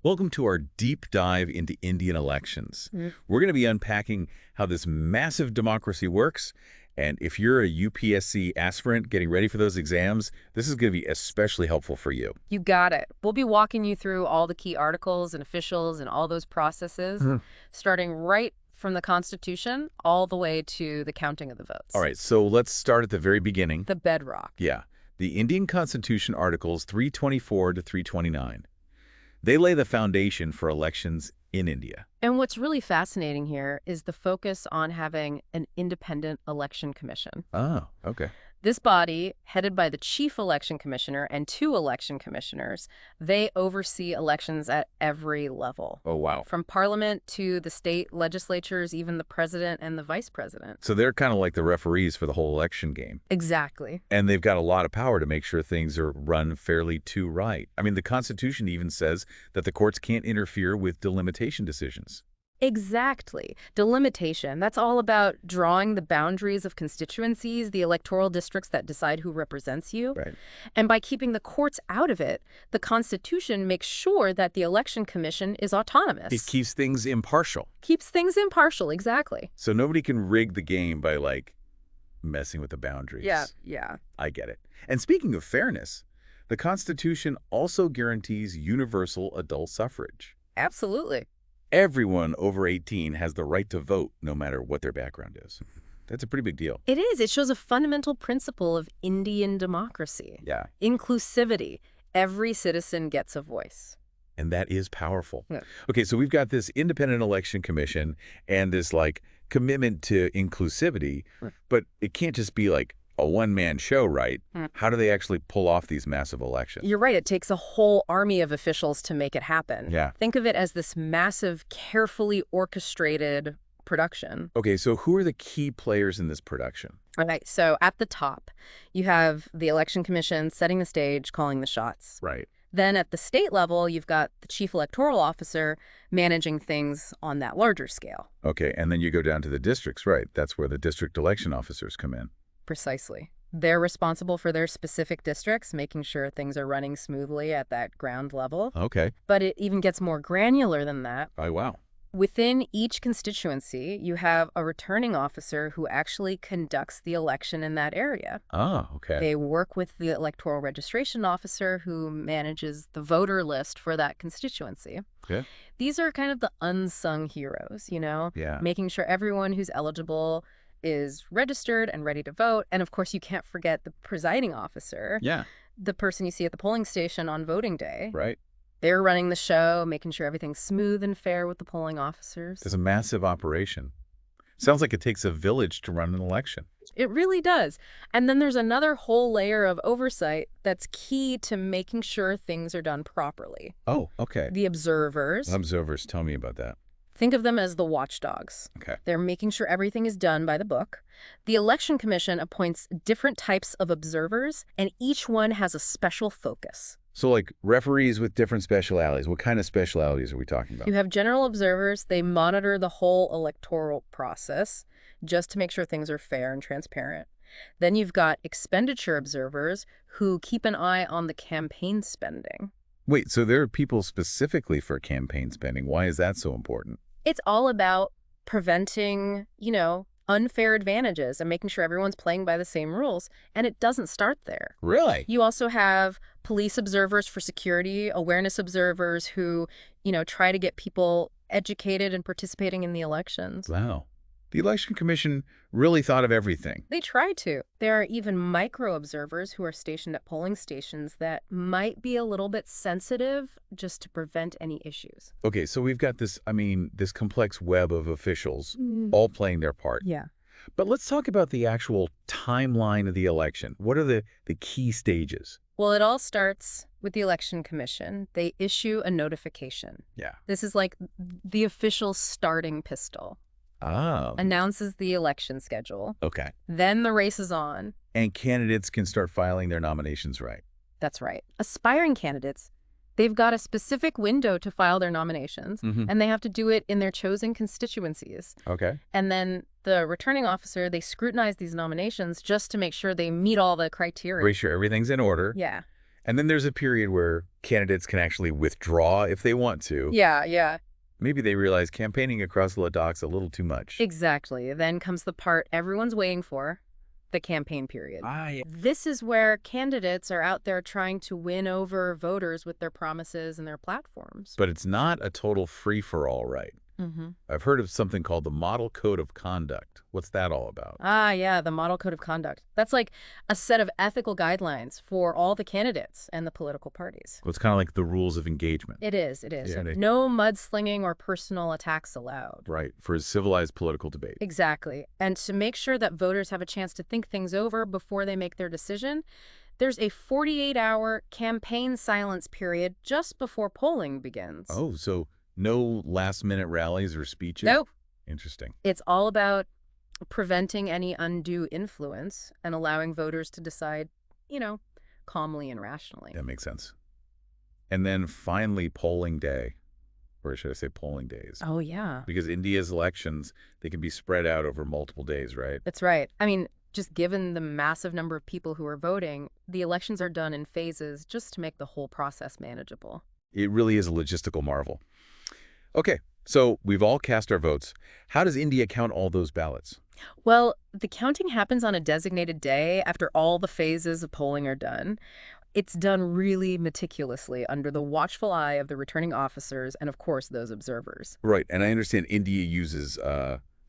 Welcome to our deep dive into Indian elections. We're going to be unpacking how this massive democracy works, and if you're a UPSC aspirant getting ready for those exams, this is going to be especially helpful for you. You got it. We'll be walking you through all the key articles and officials and all those processes, starting right from the Constitution all the way to the counting of the votes. All right, so let's start at the very beginning. The bedrock. Yeah, the Indian Constitution Articles 324 to 329. They lay the foundation for elections in India. And what's really fascinating here is the focus on having an independent election commission. Oh, okay. This body, headed by the chief election commissioner and 2 election commissioners, they oversee elections at every level. Oh, wow. From parliament to the state legislatures, even the president and the vice president. So they're kind of like the referees for the whole election game. Exactly. And they've got a lot of power to make sure things are run fairly to right. I mean, the Constitution even says that the courts can't interfere with delimitation decisions. Exactly. Delimitation, that's all about drawing the boundaries of constituencies, the electoral districts that decide who represents you. Right. And by keeping the courts out of it, the Constitution makes sure that the Election Commission is autonomous. It keeps things impartial. Keeps things impartial, exactly. So nobody can rig the game by, like, messing with the boundaries. Yeah. I get it. And speaking of fairness, the Constitution also guarantees universal adult suffrage. Absolutely. Everyone over 18 has the right to vote, no matter what their background is. That's a pretty big deal. It is. It shows a fundamental principle of Indian democracy. Yeah. Inclusivity. Every citizen gets a voice. And that is powerful. Yeah. Okay, so we've got this independent election commission and this, like, commitment to inclusivity, but it can't just be, like, a one-man show, right? How do they actually pull off these massive elections? You're right. It takes a whole army of officials to make it happen. Yeah. Think of it as this massive, carefully orchestrated production. Okay, so who are the key players in this production? All right. So at the top, you have the Election Commission setting the stage, calling the shots. Right. Then at the state level, you've got the chief electoral officer managing things on that larger scale. Okay, and then you go down to the districts, right? That's where the district election officers come in. Precisely. They're responsible for their specific districts, making sure things are running smoothly at that ground level. Okay. But it even gets more granular than that. Oh, wow. Within each constituency, you have a returning officer who actually conducts the election in that area. Oh, okay. They work with the electoral registration officer who manages the voter list for that constituency. Yeah. These are kind of the unsung heroes, Yeah. making sure everyone who's eligible is registered and ready to vote. And of course, you can't forget the presiding officer, Yeah. the person you see at the polling station on voting day. Right. They're running the show, making sure everything's smooth and fair with the polling officers. It's a massive operation. Sounds like it takes a village to run an election. It really does. And then there's another whole layer of oversight that's key to making sure things are done properly. Oh, okay. The observers. Observers, tell me about that. Think of them as the watchdogs. Okay. They're making sure everything is done by the book. The Election Commission appoints different types of observers, and each one has a special focus. So, like, referees with different specialities. What kind of specialities are we talking about? You have general observers. They monitor the whole electoral process just to make sure things are fair and transparent. Then you've got expenditure observers who keep an eye on the campaign spending. Wait, so there are people specifically for campaign spending. Why is that so important? It's all about preventing, unfair advantages and making sure everyone's playing by the same rules. And it doesn't start there. Really? You also have police observers for security, awareness observers who, try to get people educated and participating in the elections. Wow. The Election Commission really thought of everything. They try to. There are even micro-observers who are stationed at polling stations that might be a little bit sensitive just to prevent any issues. Okay, so we've got this complex web of officials all playing their part. Yeah. But let's talk about the actual timeline of the election. What are the key stages? Well, it all starts with the Election Commission. They issue a notification. Yeah. This is like the official starting pistol. Oh. Announces the election schedule. Okay. Then the race is on. And candidates can start filing their nominations, right? That's right. Aspiring candidates, they've got a specific window to file their nominations, and they have to do it in their chosen constituencies. Okay. And then the returning officer, they scrutinize these nominations just to make sure they meet all the criteria. Make sure everything's in order. Yeah. And then there's a period where candidates can actually withdraw if they want to. Yeah, yeah. Maybe they realize campaigning across the Ladak's a little too much. Exactly. Then comes the part everyone's waiting for, the campaign period. Yeah. This is where candidates are out there trying to win over voters with their promises and their platforms. But it's not a total free-for-all, right? Mm-hmm. I've heard of something called the Model Code of Conduct. What's that all about? Yeah, the Model Code of Conduct. That's like a set of ethical guidelines for all the candidates and the political parties. Well, it's kind of like the rules of engagement. It is, it is. Yeah, No mudslinging or personal attacks allowed. Right, for a civilized political debate. Exactly. And to make sure that voters have a chance to think things over before they make their decision, there's a 48-hour campaign silence period just before polling begins. Oh, so no last-minute rallies or speeches? Nope. Interesting. It's all about preventing any undue influence and allowing voters to decide, calmly and rationally. That makes sense. And then finally, polling day. Or should I say polling days? Oh, yeah. Because India's elections, they can be spread out over multiple days, right? That's right. I mean, just given the massive number of people who are voting, the elections are done in phases just to make the whole process manageable. It really is a logistical marvel. Okay, so we've all cast our votes. How does India count all those ballots? Well, the counting happens on a designated day after all the phases of polling are done. It's done really meticulously under the watchful eye of the returning officers and, of course, those observers. Right, and I understand India uses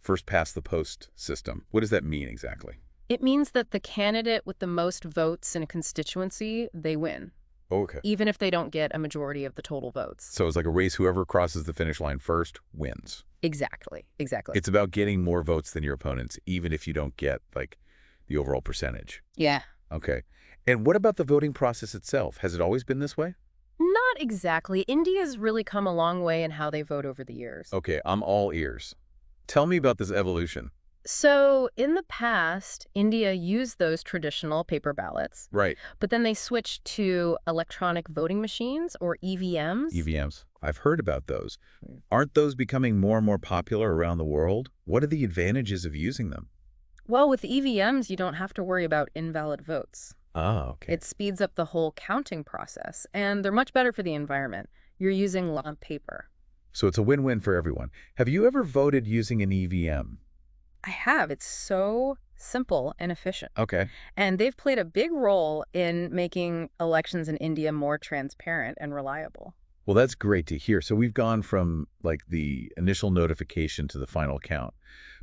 first-past-the-post system. What does that mean exactly? It means that the candidate with the most votes in a constituency, they win. Oh, okay. Even if they don't get a majority of the total votes. So it's like a race, whoever crosses the finish line first wins. Exactly, exactly. It's about getting more votes than your opponents, even if you don't get, like, the overall percentage. Yeah. Okay. And what about the voting process itself? Has it always been this way? Not exactly. India's really come a long way in how they vote over the years. Okay, I'm all ears. Tell me about this evolution. So in the past, India used those traditional paper ballots. Right. But then they switched to electronic voting machines, or EVMs. EVMs. I've heard about those. Aren't those becoming more and more popular around the world? What are the advantages of using them? Well, with EVMs, you don't have to worry about invalid votes. Oh, okay. It speeds up the whole counting process, and they're much better for the environment. You're using on paper. So it's a win-win for everyone. Have you ever voted using an EVM? I have. It's so simple and efficient. Okay. And they've played a big role in making elections in India more transparent and reliable. Well, that's great to hear. So we've gone from, like, the initial notification to the final count.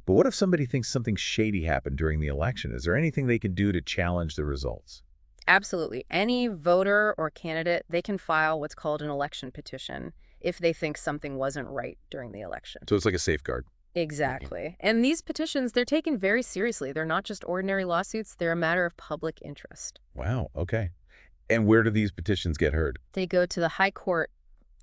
But what if somebody thinks something shady happened during the election? Is there anything they can do to challenge the results? Absolutely. Any voter or candidate, they can file what's called an election petition if they think something wasn't right during the election. So it's like a safeguard. Exactly. And these petitions, they're taken very seriously. They're not just ordinary lawsuits. They're a matter of public interest. Wow, okay. And where do these petitions get heard? They go to the high court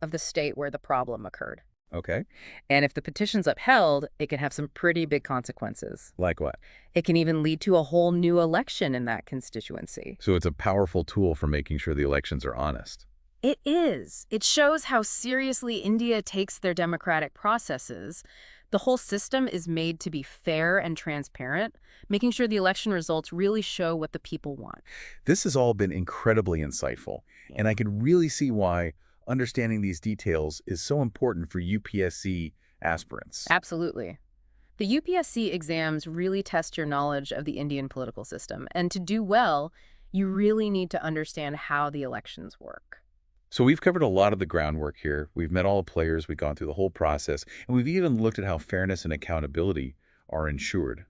of the state where the problem occurred. Okay. And if the petition's upheld, it can have some pretty big consequences. Like what? It can even lead to a whole new election in that constituency. So it's a powerful tool for making sure the elections are honest. It is. It shows how seriously India takes their democratic processes. The whole system is made to be fair and transparent, making sure the election results really show what the people want. This has all been incredibly insightful, and I can really see why understanding these details is so important for UPSC aspirants. Absolutely. The UPSC exams really test your knowledge of the Indian political system, and to do well, you really need to understand how the elections work. So we've covered a lot of the groundwork here. We've met all the players, we've gone through the whole process, and we've even looked at how fairness and accountability are ensured.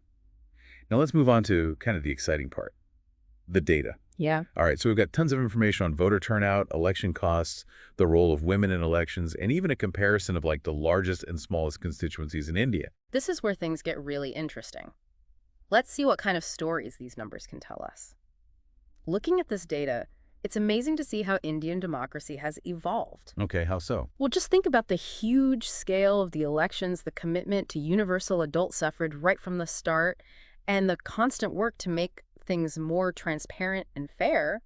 Now let's move on to kind of the exciting part, the data. Yeah. All right, so we've got tons of information on voter turnout, election costs, the role of women in elections, and even a comparison of, like, the largest and smallest constituencies in India. This is where things get really interesting. Let's see what kind of stories these numbers can tell us. Looking at this data, it's amazing to see how Indian democracy has evolved. Okay, how so? Well, just think about the huge scale of the elections, the commitment to universal adult suffrage right from the start, and the constant work to make things more transparent and fair.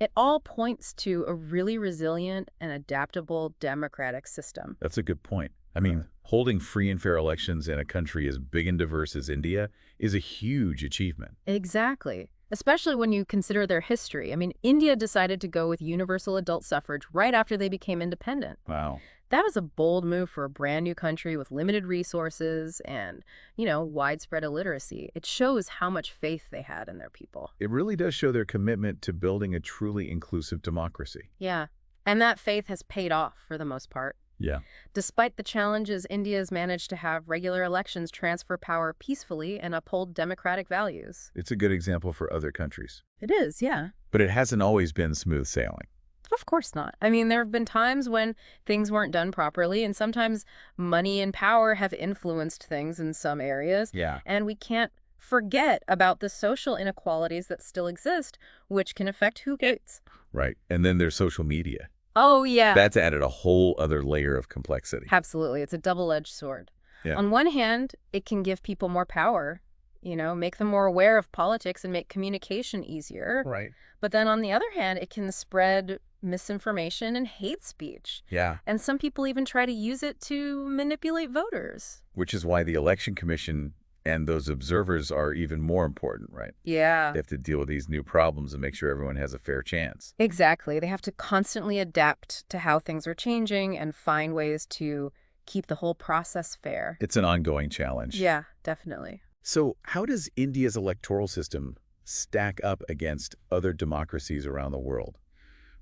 It all points to a really resilient and adaptable democratic system. That's a good point. I mean, holding free and fair elections in a country as big and diverse as India is a huge achievement. Exactly. especially when you consider their history. I mean, India decided to go with universal adult suffrage right after they became independent. Wow. That was a bold move for a brand new country with limited resources and, widespread illiteracy. It shows how much faith they had in their people. It really does show their commitment to building a truly inclusive democracy. Yeah. And that faith has paid off for the most part. Yeah. Despite the challenges, India's managed to have regular elections transfer power peacefully and uphold democratic values. It's a good example for other countries. It is, yeah. But it hasn't always been smooth sailing. Of course not. I mean, there have been times when things weren't done properly, and sometimes money and power have influenced things in some areas. Yeah. And we can't forget about the social inequalities that still exist, which can affect who votes. Right. And then there's social media. Oh, yeah. That's added a whole other layer of complexity. Absolutely. It's a double-edged sword. Yeah. On one hand, it can give people more power, make them more aware of politics and make communication easier. Right. But then on the other hand, it can spread misinformation and hate speech. Yeah. And some people even try to use it to manipulate voters. Which is why the Election Commission and those observers are even more important, right? Yeah. They have to deal with these new problems and make sure everyone has a fair chance. Exactly. They have to constantly adapt to how things are changing and find ways to keep the whole process fair. It's an ongoing challenge. Yeah, definitely. So how does India's electoral system stack up against other democracies around the world?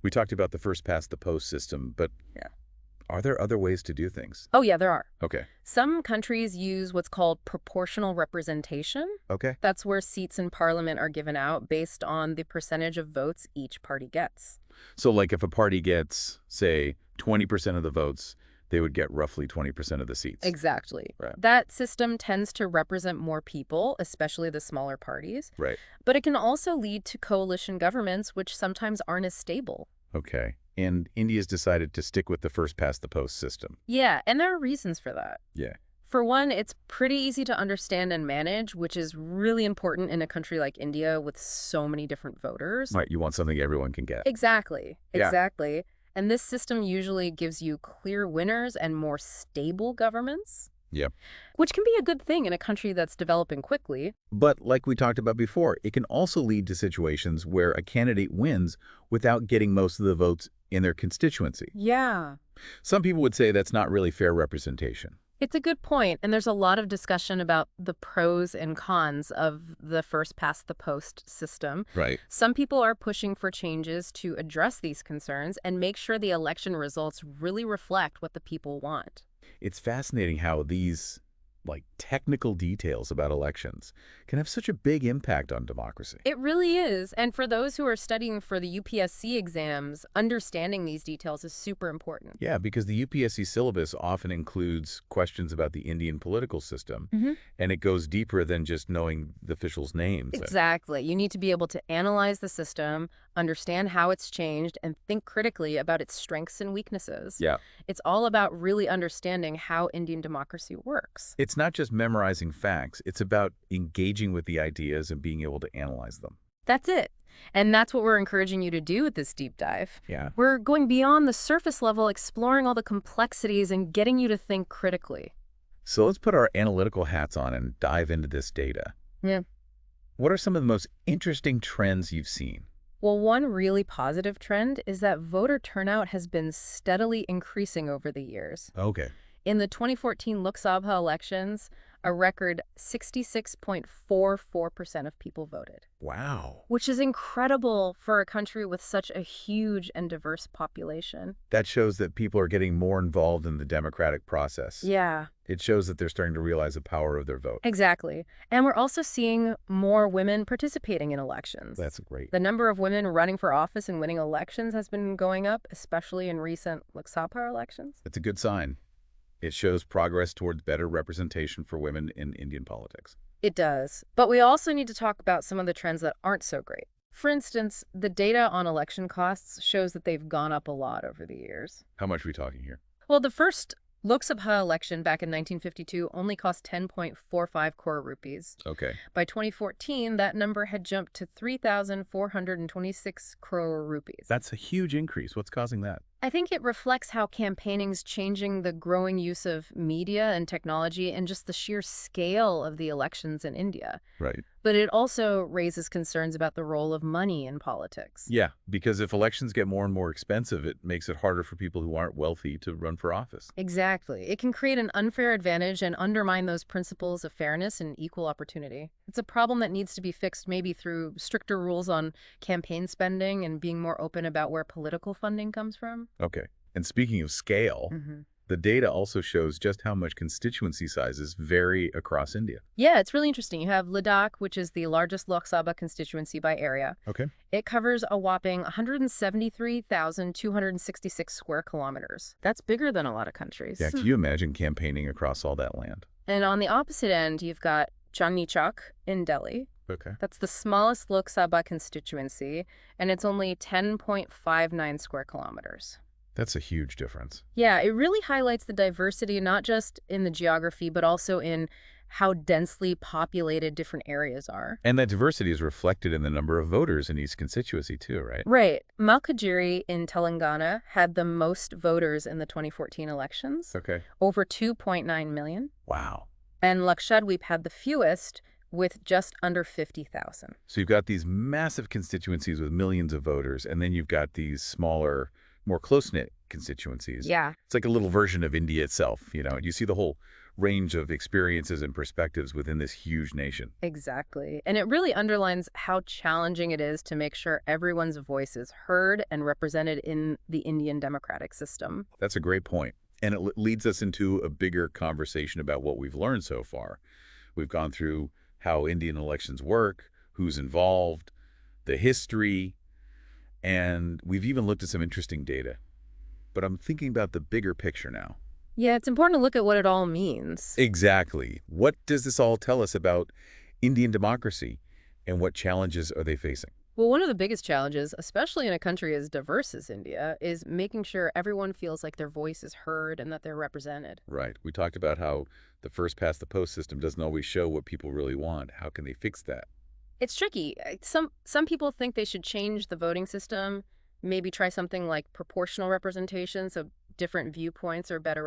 We talked about the first-past-the-post system, but yeah, are there other ways to do things? Oh, yeah, there are. Okay. Some countries use what's called proportional representation. Okay. That's where seats in parliament are given out based on the percentage of votes each party gets. So like if a party gets, say, 20% of the votes, they would get roughly 20% of the seats. Exactly. Right. That system tends to represent more people, especially the smaller parties. Right. But it can also lead to coalition governments, which sometimes aren't as stable. Okay. And India's decided to stick with the first-past-the-post system. Yeah, and there are reasons for that. Yeah. For one, it's pretty easy to understand and manage, which is really important in a country like India with so many different voters. Right. You want something everyone can get. Exactly. Yeah. Exactly. And this system usually gives you clear winners and more stable governments. Yep. Which can be a good thing in a country that's developing quickly. But like we talked about before, it can also lead to situations where a candidate wins without getting most of the votes in their constituency. Yeah. Some people would say that's not really fair representation. It's a good point, and there's a lot of discussion about the pros and cons of the first-past-the-post system. Right. Some people are pushing for changes to address these concerns and make sure the election results really reflect what the people want. It's fascinating how these, technical details about elections can have such a big impact on democracy. It really is, and for those who are studying for the UPSC exams, understanding these details is super important. Yeah, because the UPSC syllabus often includes questions about the Indian political system, and it goes deeper than just knowing the officials' names. Exactly. You need to be able to analyze the system, understand how it's changed, and think critically about its strengths and weaknesses. Yeah. It's all about really understanding how Indian democracy works. It's not just memorizing facts. It's about engaging with the ideas and being able to analyze them. That's it. And that's what we're encouraging you to do with this deep dive. Yeah. We're going beyond the surface level, exploring all the complexities and getting you to think critically. So let's put our analytical hats on and dive into this data. Yeah. What are some of the most interesting trends you've seen? Well, one really positive trend is that voter turnout has been steadily increasing over the years. Okay. In the 2014 Lok Sabha elections, a record 66.44% of people voted. Wow. Which is incredible for a country with such a huge and diverse population. That shows that people are getting more involved in the democratic process. Yeah. It shows that they're starting to realize the power of their vote. Exactly. And we're also seeing more women participating in elections. That's great. The number of women running for office and winning elections has been going up, especially in recent Lok Sabha elections. It's a good sign. It shows progress towards better representation for women in Indian politics. It does. But we also need to talk about some of the trends that aren't so great. For instance, the data on election costs shows that they've gone up a lot over the years. How much are we talking here? Well, the first Lok Sabha election back in 1952 only cost 10.45 crore rupees. Okay. By 2014, that number had jumped to 3,426 crore rupees. That's a huge increase. What's causing that? I think it reflects how campaigning's changing the growing use of media and technology and just the sheer scale of the elections in India. Right. But it also raises concerns about the role of money in politics. Yeah, because if elections get more and more expensive, it makes it harder for people who aren't wealthy to run for office. Exactly. It can create an unfair advantage and undermine those principles of fairness and equal opportunity. It's a problem that needs to be fixed maybe through stricter rules on campaign spending and being more open about where political funding comes from. Okay. And speaking of scale, the data also shows just how much constituency sizes vary across India. Yeah, it's really interesting. You have Ladakh, which is the largest Lok Sabha constituency by area. Okay. It covers a whopping 173,266 square kilometers. That's bigger than a lot of countries. Yeah, can you imagine campaigning across all that land? And on the opposite end, you've got Chandni Chowk in Delhi. Okay. That's the smallest Lok Sabha constituency, and it's only 10.59 square kilometers. That's a huge difference. Yeah, it really highlights the diversity, not just in the geography, but also in how densely populated different areas are. And that diversity is reflected in the number of voters in each constituency too, right? Right. Malkajgiri in Telangana had the most voters in the 2014 elections, Okay. over 2.9 million. Wow. And Lakshadweep had the fewest, with just under 50,000. So you've got these massive constituencies with millions of voters, and then you've got these smaller, more close-knit constituencies. Yeah. It's like a little version of India itself, You see the whole range of experiences and perspectives within this huge nation. Exactly. And it really underlines how challenging it is to make sure everyone's voice is heard and represented in the Indian democratic system. That's a great point. And it leads us into a bigger conversation about what we've learned so far. We've gone through how Indian elections work, who's involved, the history, and we've even looked at some interesting data. But I'm thinking about the bigger picture now. Yeah, it's important to look at what it all means. Exactly. What does this all tell us about Indian democracy, and what challenges are they facing? Well, one of the biggest challenges, especially in a country as diverse as India, is making sure everyone feels like their voice is heard and that they're represented. Right. We talked about how the first-past-the-post system doesn't always show what people really want. How can they fix that? It's tricky. Some people think they should change the voting system, maybe try something like proportional representation so different viewpoints are better